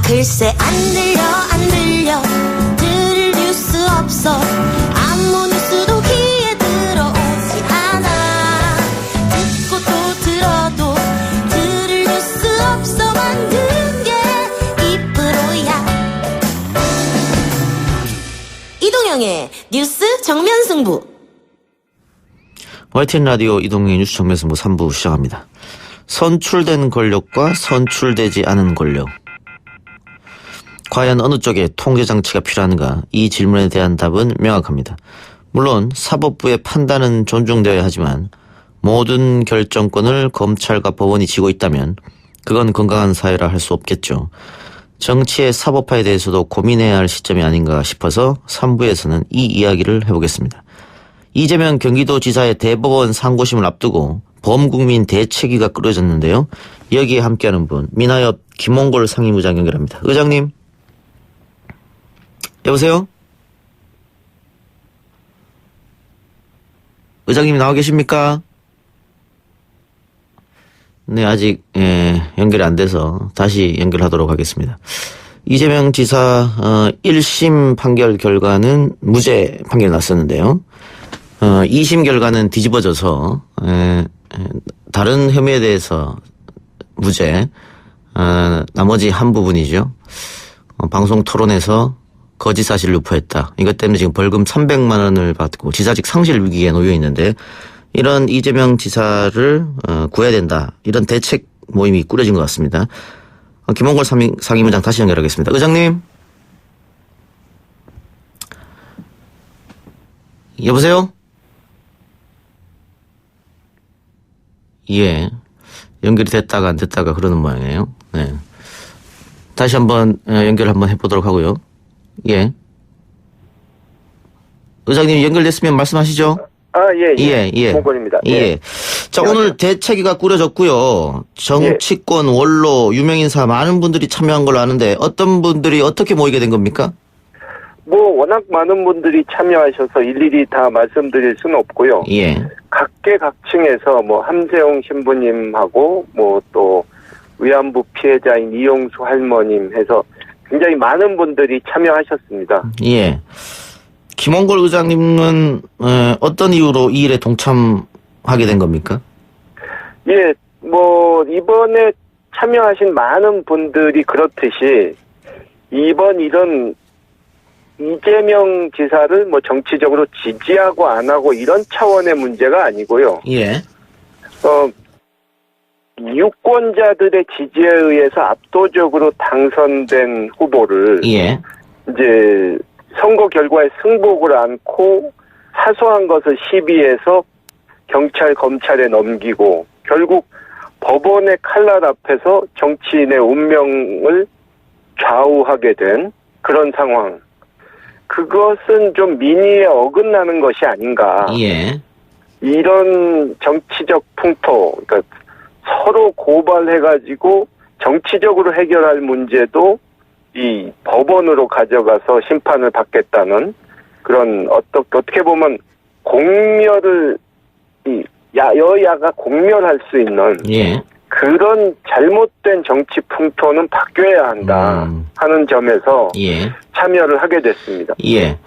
글쎄 안 들려 들을 뉴스 없어 아무 뉴스도 귀에 들어오지 않아 듣고 또 들어도 들을 뉴스 없어 만든 게 이프로야. 이동영의 뉴스 정면승부. YTN 라디오 이동영의 뉴스 정면승부 3부 시작합니다. 선출된 권력과 선출되지 않은 권력. 과연 어느 쪽에 통제장치가 필요한가? 이 질문에 대한 답은 명확합니다. 물론 사법부의 판단은 존중되어야 하지만 모든 결정권을 검찰과 법원이 쥐고 있다면 그건 건강한 사회라 할 수 없겠죠. 정치의 사법화에 대해서도 고민해야 할 시점이 아닌가 싶어서 3부에서는 이 이야기를 해보겠습니다. 이재명 경기도지사의 대법원 상고심을 앞두고 범국민 대책위가 꾸려졌는데요. 여기에 함께하는 분 민하협 김홍걸 상임의장 연결합니다. 의장님. 여보세요? 의장님 나와 계십니까? 네, 아직 연결이 안 돼서 다시 연결하도록 하겠습니다. 이재명 지사 1심 판결 결과는 무죄 판결이 났었는데요. 2심 결과는 뒤집어져서 다른 혐의에 대해서 무죄, 나머지 한 부분이죠. 방송 토론에서 거짓 사실을 유포했다. 이것 때문에 지금 벌금 300만 원을 받고 지사직 상실 위기에 놓여 있는데 이런 이재명 지사를 구해야 된다. 이런 대책 모임이 꾸려진 것 같습니다. 김홍걸 상임의장 다시 연결하겠습니다. 의장님. 여보세요? 예. 연결이 됐다가 안 됐다가 그러는 모양이에요. 네. 다시 한번 연결 한번 해보도록 하고요. 예. 의장님 연결됐으면 말씀하시죠. 예. 홍건입니다. 예. 자, 오늘 대책위가 꾸려졌고요. 정치권, 원로, 유명인사 많은 분들이 참여한 걸로 아는데 어떤 분들이 어떻게 모이게 된 겁니까? 워낙 많은 분들이 참여하셔서 일일이 다 말씀드릴 수는 없고요. 예. 각계각층에서 함세웅 신부님하고 또 위안부 피해자인 이용수 할머님 해서 굉장히 많은 분들이 참여하셨습니다. 예. 김홍걸 의장님은 어떤 이유로 이 일에 동참하게 된 겁니까? 예, 이번에 참여하신 많은 분들이 그렇듯이 이번 일은 이재명 지사를 정치적으로 지지하고 안 하고 이런 차원의 문제가 아니고요. 예. 유권자들의 지지에 의해서 압도적으로 당선된 후보를 예. 이제 선거 결과에 승복을 않고 사소한 것을 시비해서 경찰, 검찰에 넘기고 결국 법원의 칼날 앞에서 정치인의 운명을 좌우하게 된 그런 상황. 그것은 좀 민의에 어긋나는 것이 아닌가. 예. 이런 정치적 풍토, 그러니까 서로 고발해가지고 정치적으로 해결할 문제도 이 법원으로 가져가서 심판을 받겠다는 그런 어떻게 보면 공멸을 여야가 공멸할 수 있는 예. 그런 잘못된 정치 풍토는 바뀌어야 한다 하는 점에서 예. 참여를 하게 됐습니다. 예.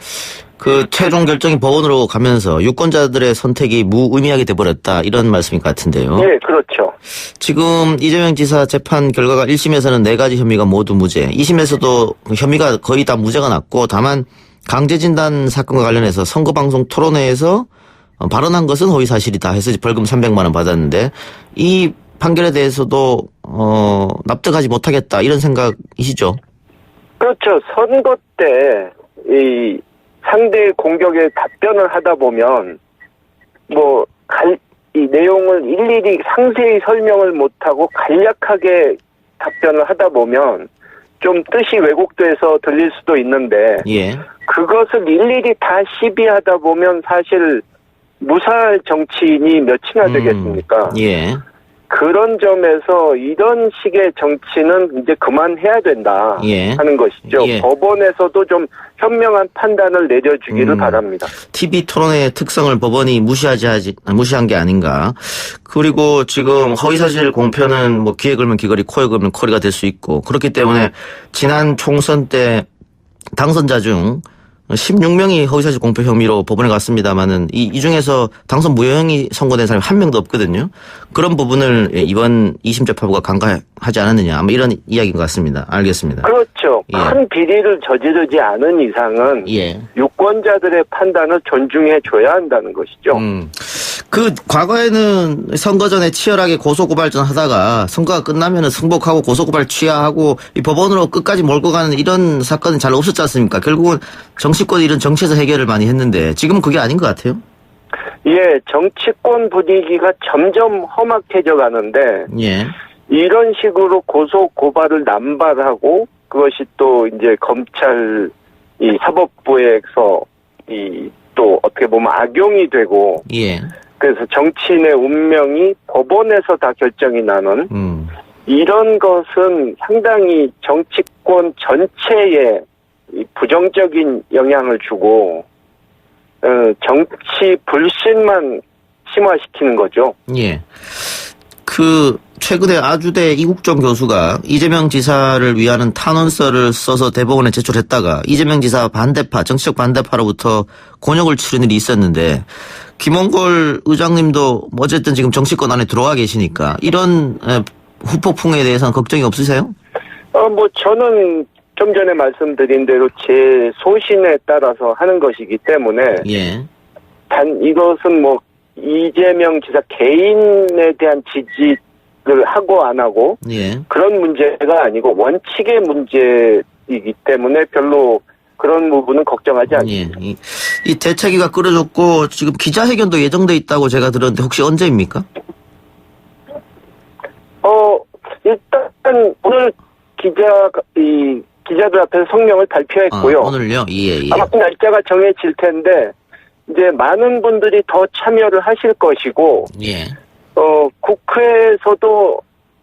그 최종 결정이 법원으로 가면서 유권자들의 선택이 무의미하게 돼버렸다 이런 말씀인 것 같은데요. 예, 그렇죠. 지금 이재명 지사 재판 결과가 1심에서는 4가지 혐의가 모두 무죄, 2심에서도 혐의가 거의 다 무죄가 났고 다만 강제진단 사건과 관련해서 선거방송 토론회에서 발언한 것은 허위사실이다 해서 벌금 300만 원 받았는데 이 판결에 대해서도 납득하지 못하겠다 이런 생각이시죠? 그렇죠. 선거 때 이 상대의 공격에 답변을 하다 보면 이 내용을 일일이 상세히 설명을 못하고 간략하게 답변을 하다 보면 좀 뜻이 왜곡돼서 들릴 수도 있는데 예. 그것을 일일이 다 시비하다 보면 사실 무사할 정치인이 몇이나 되겠습니까? 예. 그런 점에서 이런 식의 정치는 이제 그만해야 된다 예. 하는 것이죠. 예. 법원에서도 좀 현명한 판단을 내려주기를 바랍니다. TV 토론의 특성을 법원이 무시한 게 아닌가. 그리고 지금 허위사실 공표는 뭐 귀에 걸면 귀걸이, 코에 걸면 코리가 될 수 있고 그렇기 때문에 지난 총선 때 당선자 중 16명이 허위사실 공표 혐의로 법원에 갔습니다만은 이 중에서 당선 무효형이 선고된 사람이 한 명도 없거든요. 그런 부분을 이번 2심 재판부가 간과하지 않았느냐. 아마 이런 이야기인 것 같습니다. 알겠습니다. 그렇죠. 예. 큰 비리를 저지르지 않은 이상은 예. 유권자들의 판단을 존중해 줘야 한다는 것이죠. 그 과거에는 선거 전에 치열하게 고소고발전 하다가 선거가 끝나면은 승복하고 고소고발 취하하고 이 법원으로 끝까지 몰고 가는 이런 사건은 잘 없었지 않습니까? 결국은 정치권이 이런 정치에서 해결을 많이 했는데 지금은 그게 아닌 것 같아요. 예, 정치권 분위기가 점점 험악해져 가는데 예. 이런 식으로 고소 고발을 남발하고 그것이 또 이제 검찰 이 사법부에서 이 또 어떻게 보면 악용이 되고 예. 그래서 정치인의 운명이 법원에서 다 결정이 나는 이런 것은 상당히 정치권 전체에 이 부정적인 영향을 주고 정치 불신만 심화시키는 거죠. 예. 그 최근에 아주대 이국종 교수가 이재명 지사를 위하는 탄원서를 써서 대법원에 제출했다가 이재명 지사 반대파, 정치적 반대파로부터 곤욕을 치른 일이 있었는데 김홍걸 의장님도 어쨌든 지금 정치권 안에 들어와 계시니까 이런 후폭풍에 대해서는 걱정이 없으세요? 뭐 저는 좀 전에 말씀드린 대로 제 소신에 따라서 하는 것이기 때문에 예. 단 이것은 뭐 이재명 지사 개인에 대한 지지를 하고 안 하고 예. 그런 문제가 아니고 원칙의 문제이기 때문에 별로 그런 부분은 걱정하지 않습니다. 예. 이 대책위가 꾸려졌고 지금 기자회견도 예정돼 있다고 제가 들었는데 혹시 언제입니까? 일단 오늘 기자들 앞에서 성명을 발표했고요. 오늘요? 예. 아마 날짜가 정해질 텐데 이제 많은 분들이 더 참여를 하실 것이고 예. 국회에서도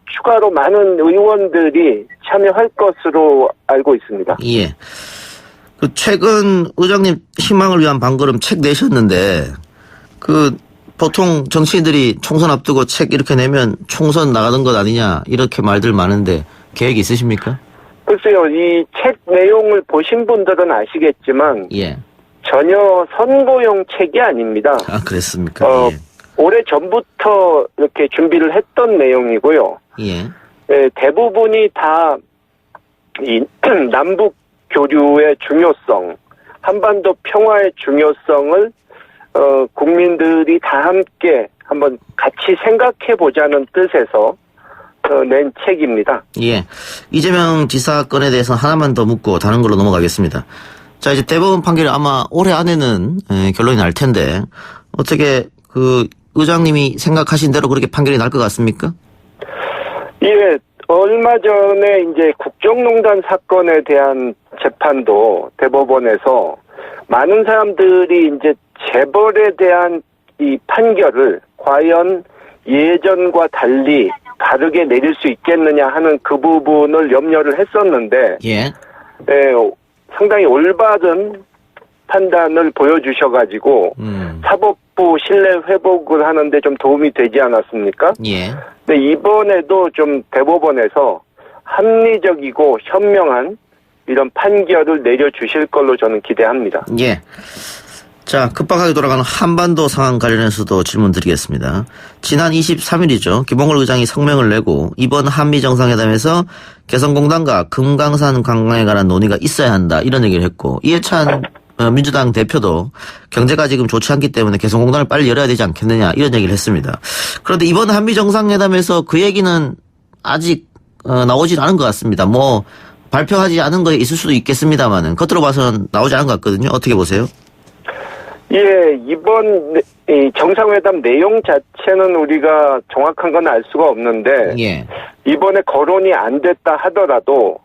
추가로 많은 의원들이 참여할 것으로 알고 있습니다. 예. 그 최근 의장님 희망을 위한 방걸음 책 내셨는데 그 보통 정치인들이 총선 앞두고 책 이렇게 내면 총선 나가는 것 아니냐 이렇게 말들 많은데 계획 있으십니까? 글쎄요, 이 책 내용을 보신 분들은 아시겠지만 예. 전혀 선거용 책이 아닙니다. 아, 그랬습니까? 예. 오래 전부터 이렇게 준비를 했던 내용이고요. 예. 네, 대부분이 다 이 남북 교류의 중요성, 한반도 평화의 중요성을 국민들이 다 함께 한번 같이 생각해 보자는 뜻에서 낸 책입니다. 예. 이재명 지사 건에 대해서 하나만 더 묻고 다른 걸로 넘어가겠습니다. 자, 이제 대법원 판결이 아마 올해 안에는 결론이 날 텐데 어떻게 그 의장님이 생각하신 대로 그렇게 판결이 날 것 같습니까? 예, 얼마 전에 이제 국정농단 사건에 대한 재판도 대법원에서 많은 사람들이 이제 재벌에 대한 이 판결을 과연 예전과 달리 다르게 내릴 수 있겠느냐 하는 그 부분을 염려를 했었는데, 예. 상당히 올바른 판단을 보여주셔가지고 사법부 신뢰 회복을 하는데 좀 도움이 되지 않았습니까? 예. 근데 이번에도 좀 대법원에서 합리적이고 현명한 이런 판결을 내려주실 걸로 저는 기대합니다. 예. 자, 급박하게 돌아가는 한반도 상황 관련해서도 질문 드리겠습니다. 지난 23일이죠. 김홍걸 의장이 성명을 내고 이번 한미 정상회담에서 개성공단과 금강산 관광에 관한 논의가 있어야 한다 이런 얘기를 했고 이해찬 민주당 대표도 경제가 지금 좋지 않기 때문에 개성공단을 빨리 열어야 되지 않겠느냐 이런 얘기를 했습니다. 그런데 이번 한미 정상회담에서 그 얘기는 아직 나오진 않은 것 같습니다. 뭐 발표하지 않은 거에 있을 수도 있겠습니다만은 겉으로 봐서는 나오지 않은 것 같거든요. 어떻게 보세요? 예, 이번 정상회담 내용 자체는 우리가 정확한 건 알 수가 없는데 예. 이번에 거론이 안 됐다 하더라도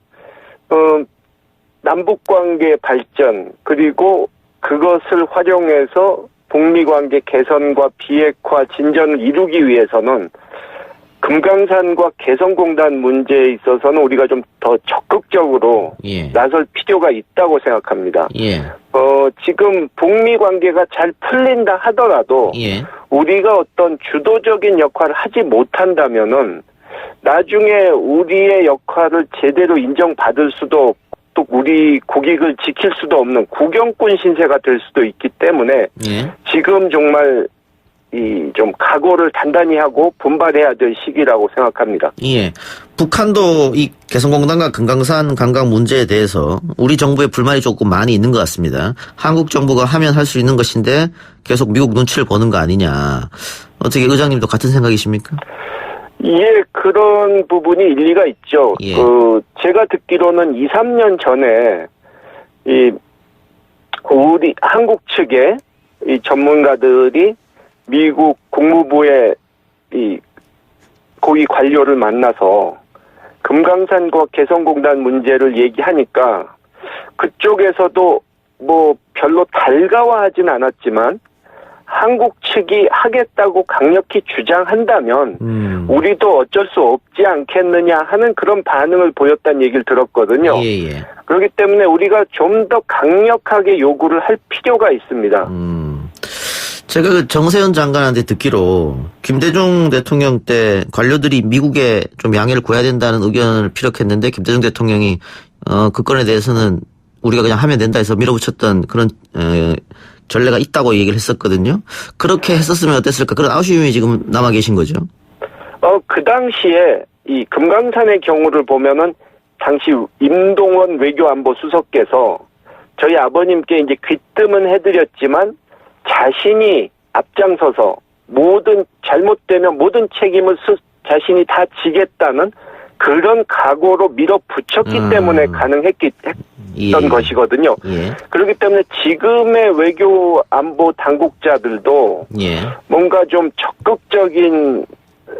남북관계 발전 그리고 그것을 활용해서 북미관계 개선과 비핵화 진전을 이루기 위해서는 금강산과 개성공단 문제에 있어서는 우리가 좀 더 적극적으로 예. 나설 필요가 있다고 생각합니다. 예. 지금 북미 관계가 잘 풀린다 하더라도 예. 우리가 어떤 주도적인 역할을 하지 못한다면은 나중에 우리의 역할을 제대로 인정받을 수도 또 우리 국익을 지킬 수도 없는 구경꾼 신세가 될 수도 있기 때문에 예. 지금 정말 좀 각오를 단단히 하고 분발해야 될 시기라고 생각합니다. 예. 북한도 이 개성공단과 금강산 관광 문제에 대해서 우리 정부의 불만이 조금 많이 있는 것 같습니다. 한국 정부가 하면 할 수 있는 것인데 계속 미국 눈치를 보는 거 아니냐. 어떻게 의장님도 같은 생각이십니까? 예, 그런 부분이 일리가 있죠. 예. 제가 듣기로는 2, 3년 전에 우리 한국 측의 이 전문가들이 미국 국무부의 이 고위 관료를 만나서 금강산과 개성공단 문제를 얘기하니까 그쪽에서도 뭐 별로 달가워하진 않았지만 한국 측이 하겠다고 강력히 주장한다면 우리도 어쩔 수 없지 않겠느냐 하는 그런 반응을 보였다는 얘기를 들었거든요. 예. 그렇기 때문에 우리가 좀 더 강력하게 요구를 할 필요가 있습니다. 제가 그 정세현 장관한테 듣기로 김대중 대통령 때 관료들이 미국에 좀 양해를 구해야 된다는 의견을 피력했는데 김대중 대통령이 그 건에 대해서는 우리가 그냥 하면 된다 해서 밀어붙였던 그런 전례가 있다고 얘기를 했었거든요. 그렇게 했었으면 어땠을까? 그런 아쉬움이 지금 남아 계신 거죠. 그 당시에 이 금강산의 경우를 보면은 당시 임동원 외교안보 수석께서 저희 아버님께 이제 귀뜸은 해드렸지만 자신이 앞장서서 잘못되면 모든 책임을 자신이 다 지겠다는 그런 각오로 밀어붙였기 때문에 가능했던 것이거든요. 예. 그렇기 때문에 지금의 외교 안보 당국자들도 예. 뭔가 좀 적극적인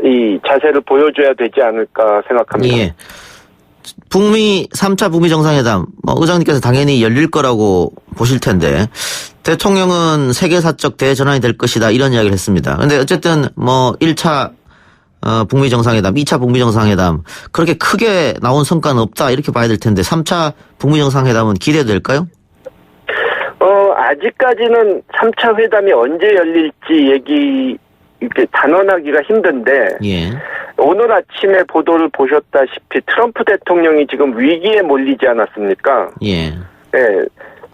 이 자세를 보여줘야 되지 않을까 생각합니다. 예. 북미 3차 북미 정상회담, 의장님께서 당연히 열릴 거라고 보실 텐데, 대통령은 세계사적 대전환이 될 것이다, 이런 이야기를 했습니다. 근데 어쨌든 1차 북미 정상회담, 2차 북미 정상회담, 그렇게 크게 나온 성과는 없다, 이렇게 봐야 될 텐데, 3차 북미 정상회담은 기대될까요? 아직까지는 3차 회담이 언제 열릴지 이렇게 단언하기가 힘든데, 예. 오늘 아침에 보도를 보셨다시피 트럼프 대통령이 지금 위기에 몰리지 않았습니까? 예. 네,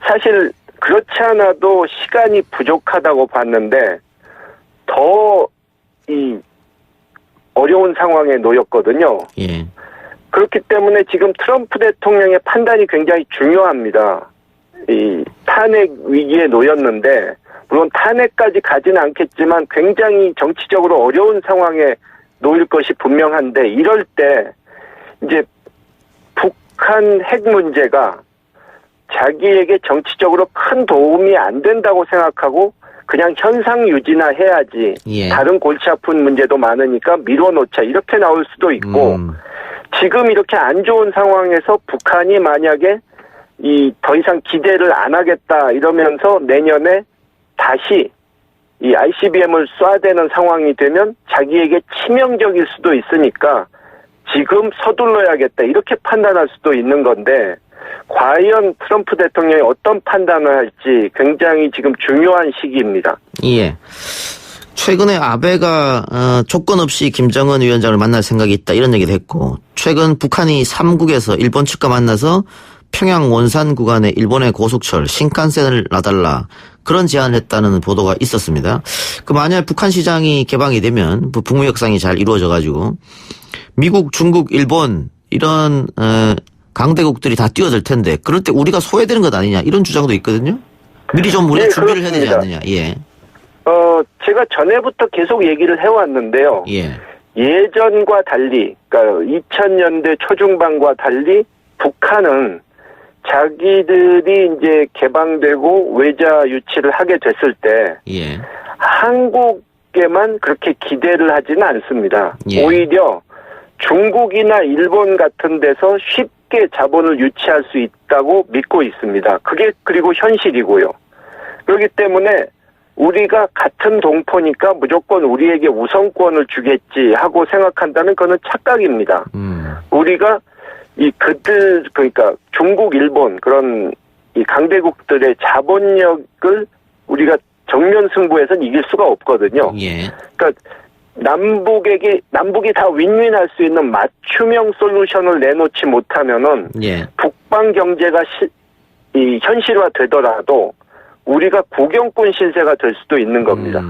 사실 그렇지 않아도 시간이 부족하다고 봤는데 더 어려운 상황에 놓였거든요. 예. 그렇기 때문에 지금 트럼프 대통령의 판단이 굉장히 중요합니다. 이 탄핵 위기에 놓였는데 물론 탄핵까지 가지는 않겠지만 굉장히 정치적으로 어려운 상황에 놓일 것이 분명한데 이럴 때 이제 북한 핵 문제가 자기에게 정치적으로 큰 도움이 안 된다고 생각하고 그냥 현상 유지나 해야지. 예. 다른 골치 아픈 문제도 많으니까 미뤄놓자 이렇게 나올 수도 있고 지금 이렇게 안 좋은 상황에서 북한이 만약에 더 이상 기대를 안 하겠다 이러면서 내년에 다시 이 ICBM을 쏴대는 상황이 되면 자기에게 치명적일 수도 있으니까 지금 서둘러야겠다 이렇게 판단할 수도 있는 건데 과연 트럼프 대통령이 어떤 판단을 할지 굉장히 지금 중요한 시기입니다. 예. 최근에 아베가 조건 없이 김정은 위원장을 만날 생각이 있다 이런 얘기도 했고 최근 북한이 3국에서 일본 측과 만나서 평양 원산 구간에 일본의 고속철 신칸센을 놔달라 그런 제안을 했다는 보도가 있었습니다. 만약 북한 시장이 개방이 되면 북미 협상이 잘 이루어져가지고 미국, 중국, 일본 이런 강대국들이 다 뛰어들 텐데 그럴 때 우리가 소외되는 것 아니냐 이런 주장도 있거든요. 미리 좀 우리가 준비를 그렇습니다. 해야 되지 않느냐. 예. 제가 전에부터 계속 얘기를 해왔는데요. 예. 예전과 달리, 그러니까 2000년대 초중반과 달리 북한은 자기들이 이제 개방되고 외자 유치를 하게 됐을 때 예. 한국에만 그렇게 기대를 하지는 않습니다. 예. 오히려 중국이나 일본 같은 데서 쉽게 자본을 유치할 수 있다고 믿고 있습니다. 그게 그리고 현실이고요. 그렇기 때문에 우리가 같은 동포니까 무조건 우리에게 우선권을 주겠지 하고 생각한다면 그거는 착각입니다. 우리가 그러니까 중국, 일본 그런 이 강대국들의 자본력을 우리가 정면 승부에서는 이길 수가 없거든요. 예. 그러니까 남북이 다 윈윈할 수 있는 맞춤형 솔루션을 내놓지 못하면은 예. 북방 경제가 현실화 되더라도 우리가 구경꾼 신세가 될 수도 있는 겁니다.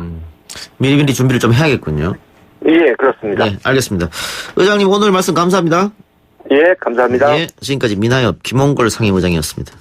미리미리 준비를 좀 해야겠군요. 예, 그렇습니다. 네, 알겠습니다. 의장님 오늘 말씀 감사합니다. 예, 감사합니다. 예, 지금까지 민하협 김홍걸 상임의장이었습니다.